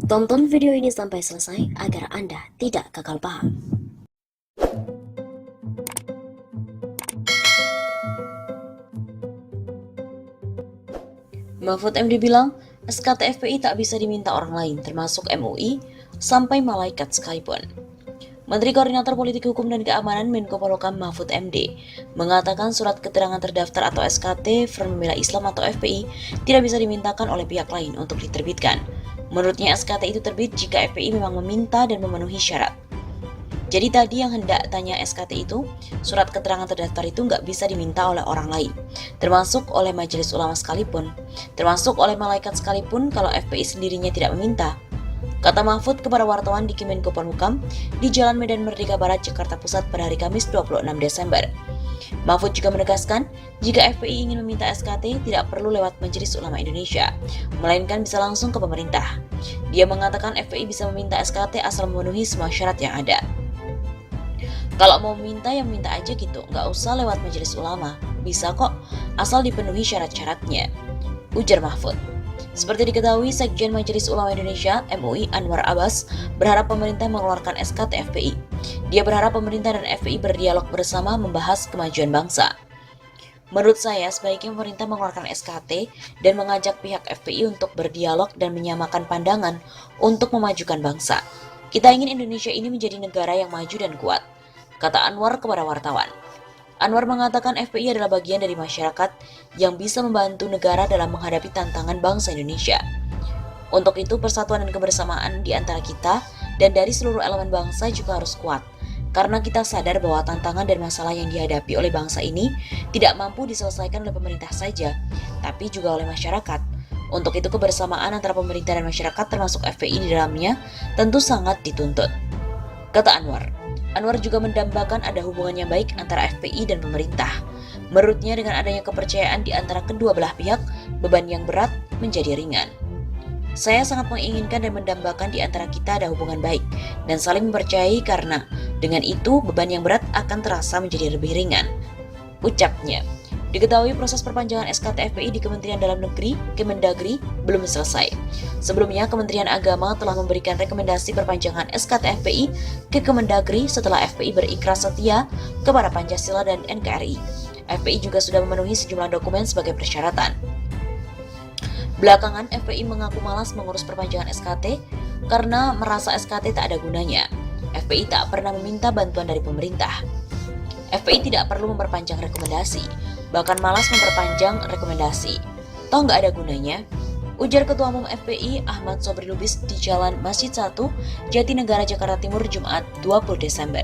Tonton video ini sampai selesai agar Anda tidak gagal paham. Mahfud MD bilang, SKT FPI tak bisa diminta orang lain, termasuk MUI, sampai malaikat sekalipun. Menteri Koordinator Politik Hukum dan Keamanan Menko Polhukam Mahfud MD mengatakan surat keterangan terdaftar atau SKT Front Pembela Islam atau FPI tidak bisa dimintakan oleh pihak lain untuk diterbitkan. Menurutnya SKT itu terbit jika FPI memang meminta dan memenuhi syarat. Jadi tadi yang hendak tanya SKT itu, surat keterangan terdaftar itu nggak bisa diminta oleh orang lain, termasuk oleh majelis ulama sekalipun, termasuk oleh malaikat sekalipun kalau FPI sendirinya tidak meminta. Kata Mahfud kepada wartawan di Kemenko Polhukam di Jalan Medan Merdeka Barat, Jakarta Pusat pada hari Kamis 26 Desember. Mahfud juga menegaskan, jika FPI ingin meminta SKT tidak perlu lewat Majelis Ulama Indonesia, melainkan bisa langsung ke pemerintah. Dia mengatakan FPI bisa meminta SKT asal memenuhi semua syarat yang ada. Kalau mau minta ya minta aja gitu, nggak usah lewat Majelis Ulama. Bisa kok, asal dipenuhi syarat-syaratnya, ujar Mahfud. Seperti diketahui, Sekjen Majelis Ulama Indonesia (MUI) Anwar Abbas berharap pemerintah mengeluarkan SKT FPI. Dia berharap pemerintah dan FPI berdialog bersama membahas kemajuan bangsa. Menurut saya, sebaiknya pemerintah mengeluarkan SKT dan mengajak pihak FPI untuk berdialog dan menyamakan pandangan untuk memajukan bangsa. Kita ingin Indonesia ini menjadi negara yang maju dan kuat, kata Anwar kepada wartawan. Anwar mengatakan FPI adalah bagian dari masyarakat yang bisa membantu negara dalam menghadapi tantangan bangsa Indonesia. Untuk itu, persatuan dan kebersamaan di antara kita dan dari seluruh elemen bangsa juga harus kuat, karena kita sadar bahwa tantangan dan masalah yang dihadapi oleh bangsa ini tidak mampu diselesaikan oleh pemerintah saja, tapi juga oleh masyarakat. Untuk itu, kebersamaan antara pemerintah dan masyarakat termasuk FPI di dalamnya tentu sangat dituntut, kata Anwar. Anwar juga mendambakan ada hubungan yang baik antara FPI dan pemerintah. Menurutnya dengan adanya kepercayaan di antara kedua belah pihak, beban yang berat menjadi ringan. Saya sangat menginginkan dan mendambakan di antara kita ada hubungan baik dan saling mempercayai karena dengan itu beban yang berat akan terasa menjadi lebih ringan, ucapnya. Diketahui proses perpanjangan SKT FPI di Kementerian Dalam Negeri, Kemendagri, belum selesai. Sebelumnya, Kementerian Agama telah memberikan rekomendasi perpanjangan SKT FPI ke Kemendagri setelah FPI berikrar setia kepada Pancasila dan NKRI. FPI juga sudah memenuhi sejumlah dokumen sebagai persyaratan. Belakangan, FPI mengaku malas mengurus perpanjangan SKT karena merasa SKT tak ada gunanya. FPI tak pernah meminta bantuan dari pemerintah. FPI tidak perlu memperpanjang rekomendasi, bahkan malas memperpanjang rekomendasi. Toh nggak ada gunanya, ujar Ketua Umum FPI Ahmad Sobri Lubis di Jalan Masjid 1, Jatinegara, Jakarta Timur, Jumat 20 Desember.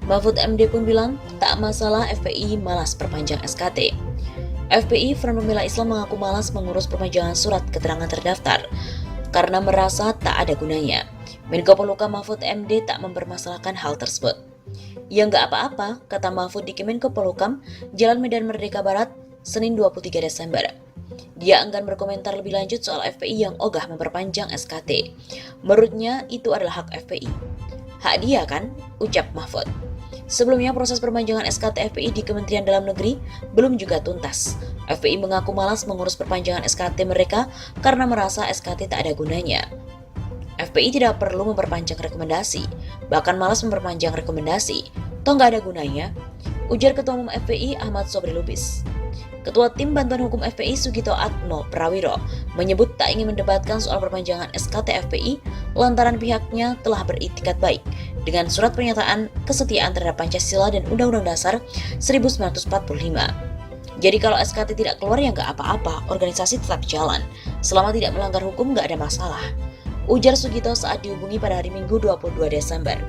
Mahfud MD pun bilang, tak masalah FPI malas perpanjang SKT. FPI Front Pembela Islam mengaku malas mengurus perpanjangan surat keterangan terdaftar karena merasa tak ada gunanya. Menko Polhukam Mahfud MD tak mempermasalahkan hal tersebut. Ya nggak apa-apa, kata Mahfud di Kemenko Polhukam, Jalan Medan Merdeka Barat, Senin 23 Desember. Dia enggan berkomentar lebih lanjut soal FPI yang ogah memperpanjang SKT. Menurutnya itu adalah hak FPI. Hak dia kan, ucap Mahfud. Sebelumnya proses perpanjangan SKT FPI di Kementerian Dalam Negeri belum juga tuntas. FPI mengaku malas mengurus perpanjangan SKT mereka karena merasa SKT tak ada gunanya. FPI tidak perlu memperpanjang rekomendasi, bahkan malas memperpanjang rekomendasi. Toh nggak ada gunanya, ujar Ketua Umum FPI Ahmad Sobri Lubis. Ketua Tim Bantuan Hukum FPI Sugito Atmo Prawiro menyebut tak ingin mendebatkan soal perpanjangan SKT FPI lantaran pihaknya telah beritikat baik dengan surat pernyataan kesetiaan terhadap Pancasila dan Undang-Undang Dasar 1945. Jadi kalau SKT tidak keluar ya nggak apa-apa, organisasi tetap jalan. Selama tidak melanggar hukum nggak ada masalah, ujar Sugito saat dihubungi pada hari Minggu 22 Desember.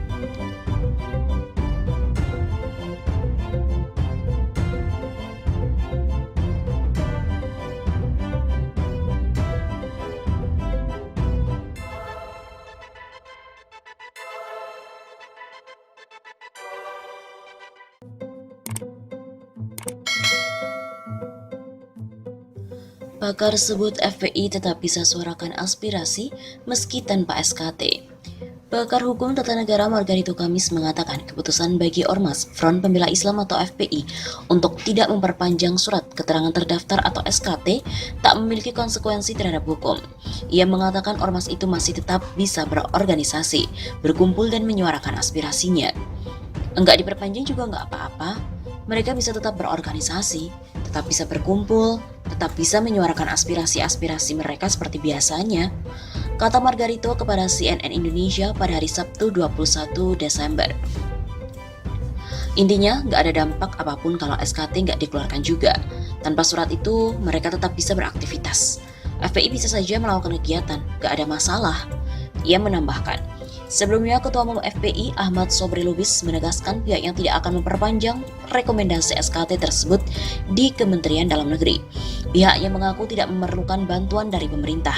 Pakar sebut FPI tetap bisa suarakan aspirasi meski tanpa SKT. Pakar Hukum Tata Negara Margarito Kamis mengatakan keputusan bagi Ormas Front Pembela Islam atau FPI untuk tidak memperpanjang surat keterangan terdaftar atau SKT tak memiliki konsekuensi terhadap hukum. Ia mengatakan ormas itu masih tetap bisa berorganisasi, berkumpul dan menyuarakan aspirasinya. Enggak diperpanjang juga enggak apa-apa, mereka bisa tetap berorganisasi, tetap bisa berkumpul, tetap bisa menyuarakan aspirasi-aspirasi mereka seperti biasanya, kata Margarito kepada CNN Indonesia pada hari Sabtu 21 Desember. Intinya, nggak ada dampak apapun kalau SKT nggak dikeluarkan juga. Tanpa surat itu, mereka tetap bisa beraktivitas. FPI bisa saja melakukan kegiatan, nggak ada masalah. Ia menambahkan, sebelumnya Ketua Umum FPI Ahmad Sobri Lubis menegaskan pihaknya tidak akan memperpanjang rekomendasi SKT tersebut di Kementerian Dalam Negeri. Pihaknya mengaku tidak memerlukan bantuan dari pemerintah.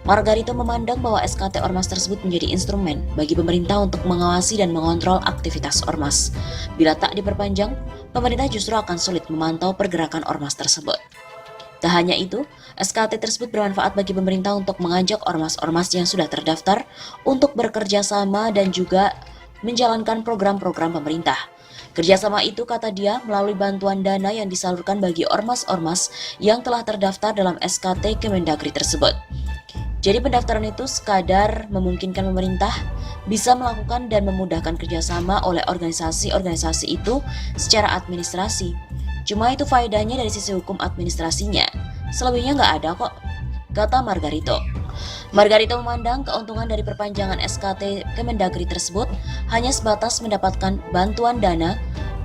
Margarito memandang bahwa SKT Ormas tersebut menjadi instrumen bagi pemerintah untuk mengawasi dan mengontrol aktivitas Ormas. Bila tak diperpanjang, pemerintah justru akan sulit memantau pergerakan Ormas tersebut. Tak hanya itu, SKT tersebut bermanfaat bagi pemerintah untuk mengajak Ormas-Ormas yang sudah terdaftar untuk bekerja sama dan juga menjalankan program-program pemerintah. Kerjasama itu, kata dia, melalui bantuan dana yang disalurkan bagi Ormas-Ormas yang telah terdaftar dalam SKT Kemendagri tersebut. Jadi pendaftaran itu sekadar memungkinkan pemerintah bisa melakukan dan memudahkan kerjasama oleh organisasi-organisasi itu secara administrasi. Cuma itu faedahnya dari sisi hukum administrasinya. Selebihnya nggak ada kok, kata Margarito. Margarito memandang keuntungan dari perpanjangan SKT Kemendagri tersebut hanya sebatas mendapatkan bantuan dana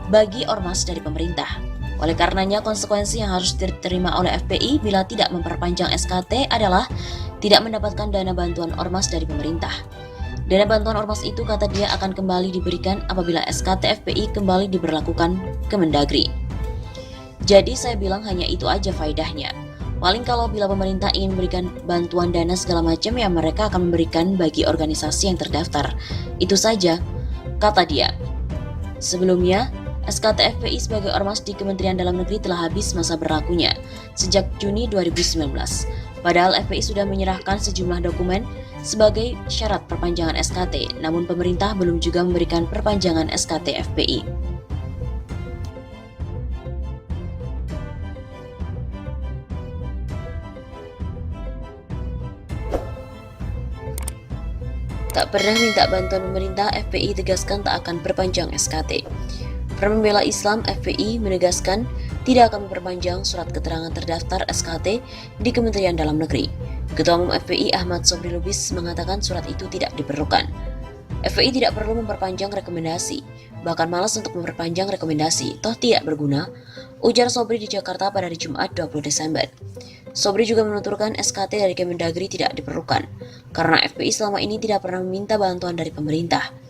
bagi ormas dari pemerintah. Oleh karenanya, konsekuensi yang harus diterima oleh FPI bila tidak memperpanjang SKT adalah tidak mendapatkan dana bantuan ormas dari pemerintah. Dana bantuan ormas itu, kata dia, akan kembali diberikan apabila SKT FPI kembali diberlakukan Kemendagri. Jadi saya bilang hanya itu aja faedahnya. Paling kalau bila pemerintah ingin memberikan bantuan dana segala macam, ya mereka akan memberikan bagi organisasi yang terdaftar. Itu saja, kata dia. Sebelumnya, SKT FPI sebagai ormas di Kementerian Dalam Negeri telah habis masa berlakunya sejak Juni 2019. Padahal FPI sudah menyerahkan sejumlah dokumen sebagai syarat perpanjangan SKT, namun pemerintah belum juga memberikan perpanjangan SKT FPI. Tak pernah minta bantuan pemerintah, FPI tegaskan tak akan perpanjang SKT. Front Pembela Islam FPI menegaskan tidak akan memperpanjang surat keterangan terdaftar SKT di Kementerian Dalam Negeri. Ketua Umum FPI Ahmad Sobri Lubis mengatakan surat itu tidak diperlukan. FPI tidak perlu memperpanjang rekomendasi, bahkan malas untuk memperpanjang rekomendasi, toh tidak berguna, ujar Sobri di Jakarta pada hari Jumat 20 Desember. Sobri juga menuturkan SKT dari Kemendagri tidak diperlukan, karena FPI selama ini tidak pernah meminta bantuan dari pemerintah.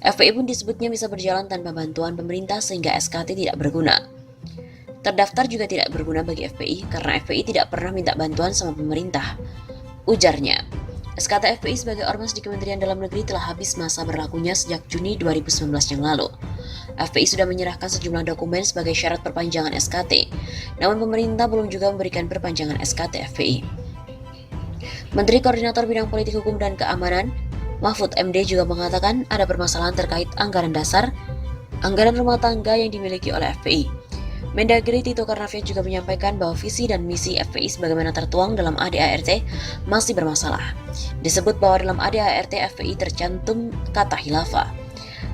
FPI pun disebutnya bisa berjalan tanpa bantuan pemerintah sehingga SKT tidak berguna. Terdaftar juga tidak berguna bagi FPI karena FPI tidak pernah minta bantuan sama pemerintah. Ujarnya, SKT FPI sebagai ormas di Kementerian Dalam Negeri telah habis masa berlakunya sejak Juni 2019 yang lalu. FPI sudah menyerahkan sejumlah dokumen sebagai syarat perpanjangan SKT, namun pemerintah belum juga memberikan perpanjangan SKT FPI. Menteri Koordinator Bidang Politik Hukum dan Keamanan, Mahfud MD juga mengatakan ada permasalahan terkait anggaran dasar, anggaran rumah tangga yang dimiliki oleh FPI. Mendagri Tito Karnavian juga menyampaikan bahwa visi dan misi FPI sebagaimana tertuang dalam ADART masih bermasalah. Disebut bahwa dalam ADART FPI tercantum kata khilafah.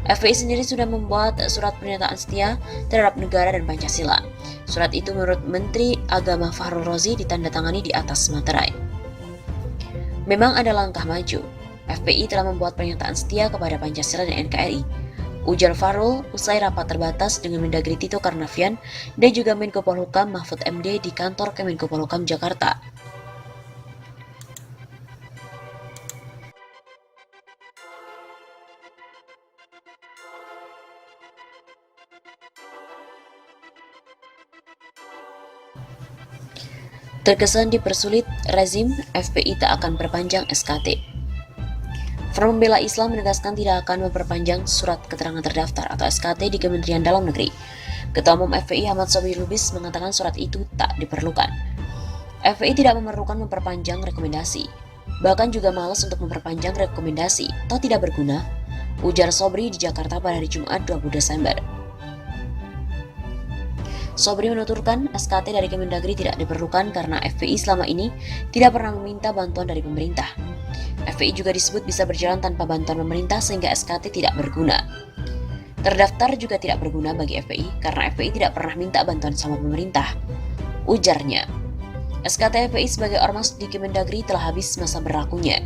FPI sendiri sudah membuat surat pernyataan setia terhadap negara dan Pancasila. Surat itu menurut Menteri Agama Fahrul Razi ditandatangani di atas materai. Memang ada langkah maju. FPI telah membuat pernyataan setia kepada Pancasila dan NKRI, ujar Fahrul usai rapat terbatas dengan Mendagri Tito Karnavian dan juga Menko Polhukam Mahfud MD di kantor Kemenko Polhukam Jakarta. Terkesan dipersulit rezim, FPI tak akan perpanjang SKT. Front Pembela Islam menegaskan tidak akan memperpanjang surat keterangan terdaftar atau SKT di Kementerian Dalam Negeri. Ketua Umum FPI Ahmad Sobri Lubis mengatakan surat itu tak diperlukan. FPI tidak memerlukan memperpanjang rekomendasi, Bahkan juga malas untuk memperpanjang rekomendasi, toh tidak berguna, ujar Sobri di Jakarta pada hari Jumat 20 Desember. Sobri menuturkan SKT dari Kemendagri tidak diperlukan karena FPI selama ini tidak pernah meminta bantuan dari pemerintah. FPI juga disebut bisa berjalan tanpa bantuan pemerintah sehingga SKT tidak berguna. Terdaftar juga tidak berguna bagi FPI karena FPI tidak pernah minta bantuan sama pemerintah, ujarnya. SKT FPI sebagai ormas di Kemendagri telah habis masa berlakunya.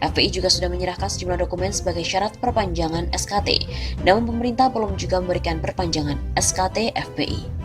FPI juga sudah menyerahkan sejumlah dokumen sebagai syarat perpanjangan SKT, namun pemerintah belum juga memberikan perpanjangan SKT FPI.